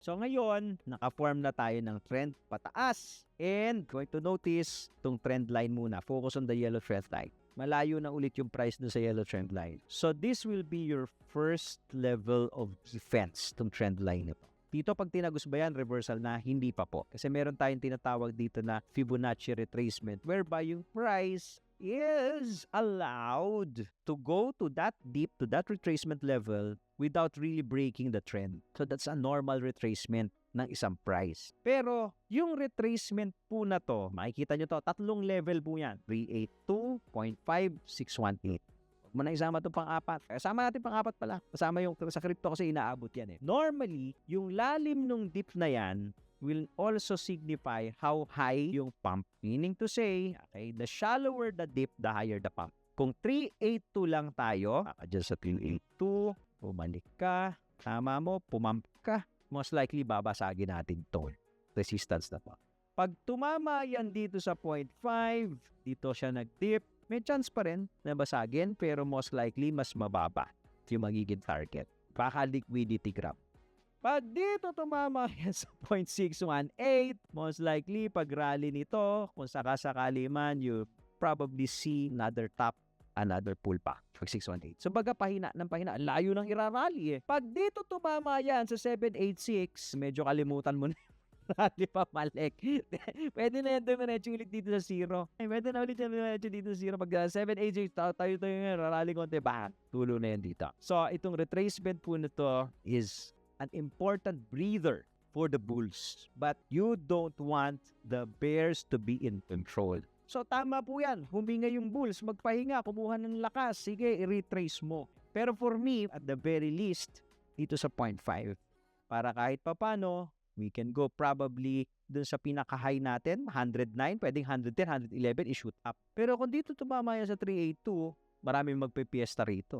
So ngayon, naka-form na tayo ng trend pataas. And going to notice itong trend line muna. Focus on the yellow trend line. Malayo na ulit yung price dun sa yellow trend line. So this will be your first level of defense, itong trend line na to. Dito pag tinagos ba yan, reversal na? Hindi pa po. Kasi meron tayong tinatawag dito na Fibonacci retracement whereby yung price is allowed to go to that deep, to that retracement level without really breaking the trend. So that's a normal retracement ng isang price. Pero yung retracement po na to, makikita nyo to, tatlong level po yan. 382, 0.5, 618. Huwag mo na isama itong pang-apat. Kasama natin pang-apat pala. Kasama yung sa crypto kasi inaabot yan eh. Normally, yung lalim nung dip na yan will also signify how high yung pump. Meaning to say, okay, the shallower the dip, the higher the pump. Kung 382 lang tayo, dyan sa 382, bumalik ka, tama mo, pumamp ka, most likely babasagin natin to. Resistance na po. Pag tumama yan dito sa 0.5, dito siya nag-dip, may chance pa rin na basagin, pero most likely mas mababa yung magiging target. Baka liquidity grab. Pag dito tumama yan sa 0.618, most likely pag rally nito, kung sakasakali man, you probably see another top, another pull pa. Pag 618. So baga pahina ng pahina, layo ng irarally eh. Pag dito tumama yan sa 786, medyo kalimutan mo na rally pa malik. Pwede na yan dumiretso ulit dito sa 0. Pwede na ulit dumiretso dito sa 0. Pag 786, tayo nga, rally konti, bang, tulo na yan dito. So itong retracement po na to is an important breather for the bulls. But you don't want the bears to be in control. So tama po yan. Huminga yung bulls, magpahinga, kumuha ng lakas. Sige, i-retrace mo. Pero for me, at the very least, dito sa 0.5. Para kahit papano, we can go probably dun sa pinaka-high natin, 109, pwedeng 110, 111, i-shoot up. Pero kung dito tumama yan sa 382, maraming magpipiesta rito.